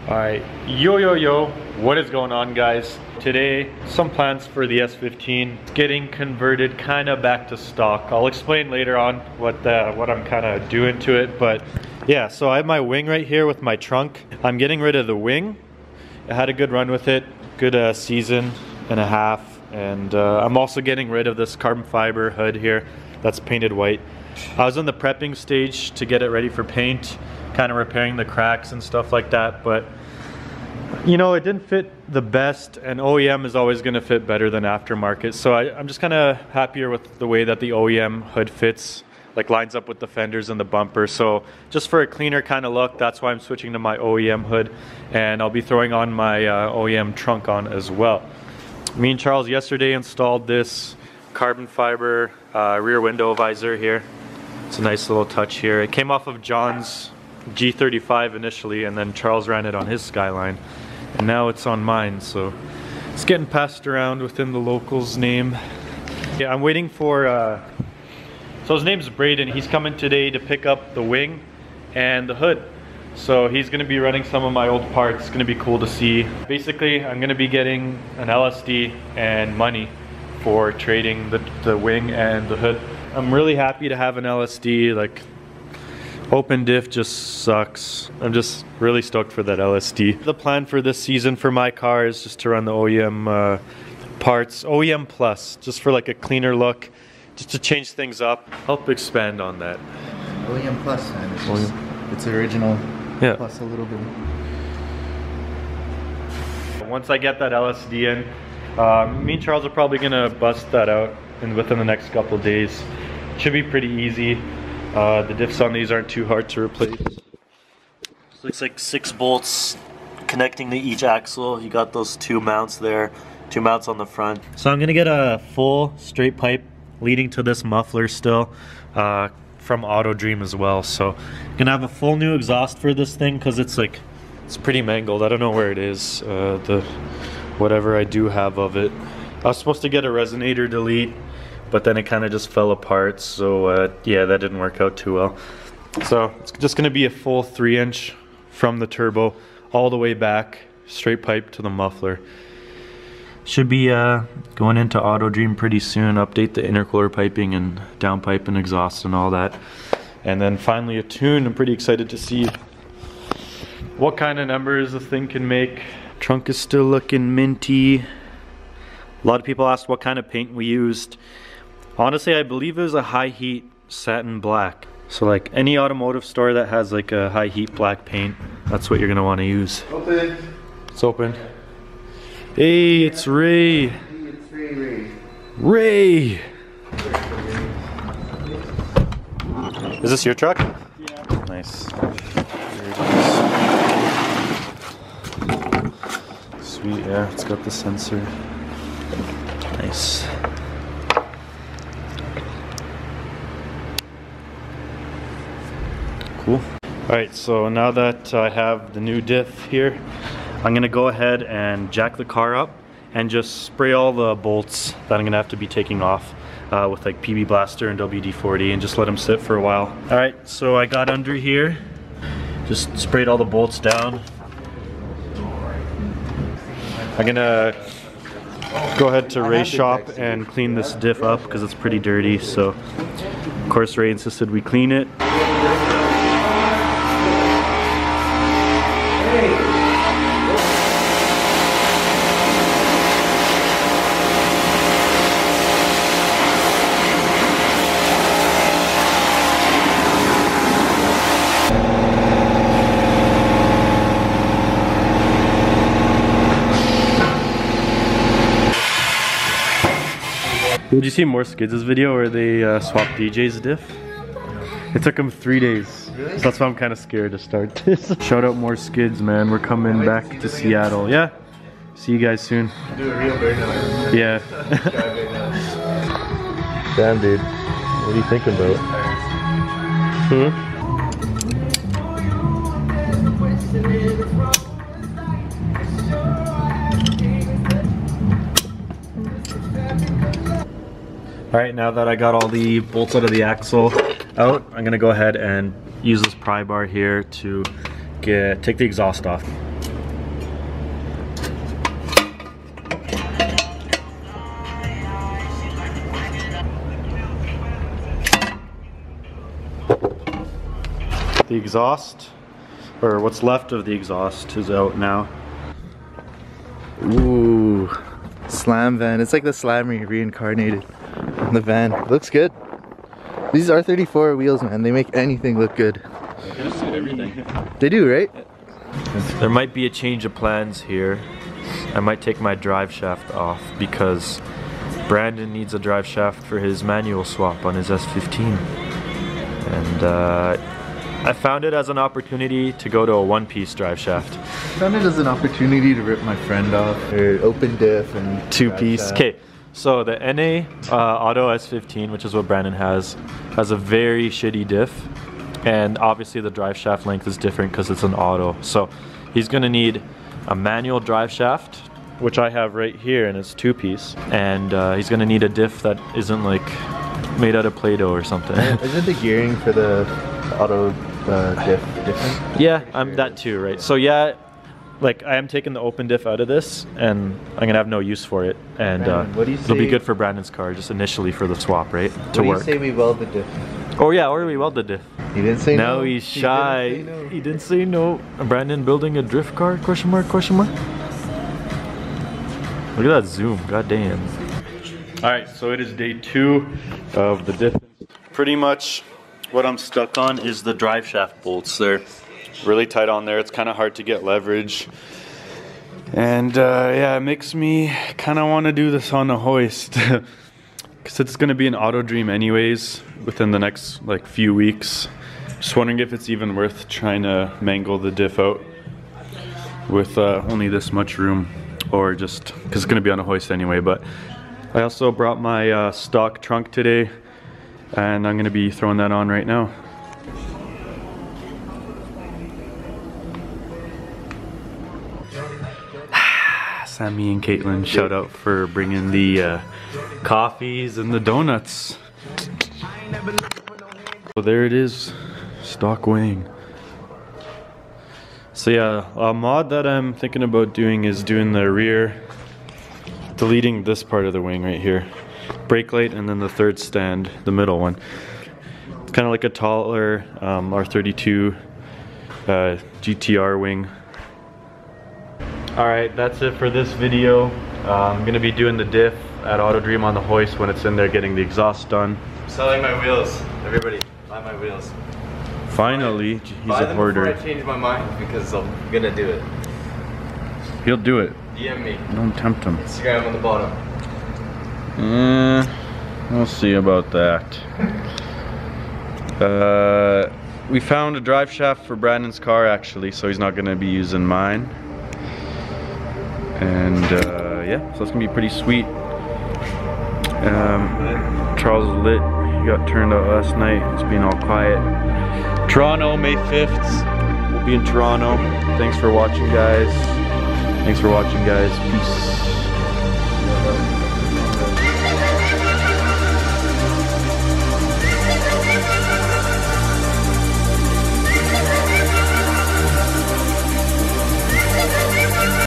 Alright, yo, what is going on, guys? Today, some plans for the S15. It's getting converted kind of back to stock. I'll explain later on what I'm kind of doing to it, but yeah, so I have my wing right here with my trunk. I'm getting rid of the wing. I had a good run with it, good season and a half, and I'm also getting rid of this carbon fiber hood here that's painted white. I was in the prepping stage to get it ready for paint, kind of repairing the cracks and stuff like that, but you know, it didn't fit the best, and OEM is always going to fit better than aftermarket. So I'm just kind of happier with the way that the OEM hood fits, like lines up with the fenders and the bumper. So just for a cleaner kind of look, that's why I'm switching to my OEM hood, and I'll be throwing on my OEM trunk on as well. Me and Charles yesterday installed this carbon fiber rear window visor here. It's a nice little touch here. It came off of John's G35 initially, and then Charles ran it on his Skyline, and now it's on mine, so it's getting passed around within the locals name. Yeah, I'm waiting for so his name's Braden. He's coming today to pick up the wing and the hood, so he's going to be running some of my old parts. It's going to be cool to see. Basically, I'm going to be getting an LSD and money for trading the wing and the hood. I'm really happy to have an LSD. Like, open diff just sucks. I'm just really stoked for that LSD. The plan for this season for my car is just to run the OEM parts, OEM Plus, just for like a cleaner look, just to change things up. Help expand on that. OEM Plus, man. It's original, yeah, plus a little bit. Once I get that LSD in, me and Charles are probably gonna bust that out within the next couple of days. Should be pretty easy. The diffs on these aren't too hard to replace. Looks like 6 bolts connecting to each axle. You got those 2 mounts there, 2 mounts on the front. So I'm gonna get a full straight pipe leading to this muffler still from Auto Dream as well. So I'm gonna have a full new exhaust for this thing because it's pretty mangled. I don't know where it is, whatever I do have of it. I was supposed to get a resonator delete, but then it kind of just fell apart, so yeah, that didn't work out too well. So it's just going to be a full 3-inch from the turbo all the way back, straight pipe to the muffler. Should be going into Auto Dream pretty soon, update the intercooler piping and downpipe and exhaust and all that. And then finally a tune. I'm pretty excited to see what kind of numbers the thing can make. Trunk is still looking minty. A lot of people asked what kind of paint we used. Honestly, I believe it was a high heat satin black. So like any automotive store that has like a high heat black paint, that's what you're gonna want to use. Open. It's open. Hey, it's Ray. It's Ray. Ray. Is this your truck? Yeah. Nice. Sweet, yeah, it's got the sensor. Nice. Cool. Alright, so now that I have the new diff here, I'm gonna go ahead and jack the car up and just spray all the bolts that I'm gonna have to be taking off with like PB Blaster and WD-40 and just let them sit for a while. Alright, so I got under here, just sprayed all the bolts down. I'm gonna go ahead to Ray's shop and clean this diff up because it's pretty dirty, so of course Ray insisted we clean it. Did you see More Skids' video where they swapped DJ's diff? It took them 3 days. Really? So that's why I'm kind of scared to start this. Shout out More Skids, man. We're coming back to Seattle. Yeah. See you guys soon. Do a real burnout. Yeah. Damn, dude. What are you thinking about? Alright, now that I got all the bolts out of the axle out, I'm gonna go ahead and use this pry bar here to take the exhaust off. The exhaust, or what's left of the exhaust, is out now. Ooh, slam van. It's like the Slammy reincarnated. The van looks good. These are 34 wheels, man. They make anything look good. They suit everything. They do, right? There might be a change of plans here. I might take my drive shaft off because Brandon needs a drive shaft for his manual swap on his S15. And I found it as an opportunity to go to a one-piece drive shaft. I found it as an opportunity to rip my friend off. Or open diff and two-piece. Okay, so the NA Auto S15, which is what Brandon has a very shitty diff. And obviously the drive shaft length is different because it's an auto. So he's gonna need a manual drive shaft, which I have right here, and it's two-piece. And he's gonna need a diff that isn't like made out of Play-Doh or something. Isn't the gearing for the auto diff different? Yeah, I'm that too, right? So yeah, like I am taking the open diff out of this, and I'm gonna have no use for it. And it'll be good for Brandon's car, just initially for the swap, right? To work. What do you say we weld the diff? Oh yeah, or we weld the diff. He didn't say no. No, he's shy. He didn't say no. Brandon building a drift car? Question mark? Question mark? Look at that zoom. God damn. All right, so it is day 2 of the diff. Pretty much what I'm stuck on is the drive shaft bolts. They're really tight on there. It's kind of hard to get leverage. And yeah, it makes me kind of want to do this on a hoist. Because it's going to be an auto dream anyways within the next like few weeks. Just wondering if it's even worth trying to mangle the diff out with only this much room, or just because it's going to be on a hoist anyway. But I also brought my stock trunk today, and I'm going to be throwing that on right now. Sammy and Caitlin, shout out for bringing the coffees and the donuts. So there it is, stock wing. So yeah, a mod that I'm thinking about doing is doing the rear, deleting this part of the wing right here. Brake light and then the third stand, the middle one. It's kind of like a taller R32 GTR wing. Alright, that's it for this video. I'm going to be doing the diff at Auto Dream on the hoist when it's in there getting the exhaust done. I'm selling my wheels. Everybody, buy my wheels. Finally, he's a hoarder. Before I change my mind, because I'm gonna do it. He'll do it. DM me. Don't tempt him. Instagram on the bottom. We'll see about that. We found a drive shaft for Brandon's car actually, so he's not gonna be using mine. And yeah, so that's gonna be pretty sweet. Charles is lit. He got turned out last night. It's been all quiet. Toronto, May 5th. We'll be in Toronto. Thanks for watching, guys. Peace.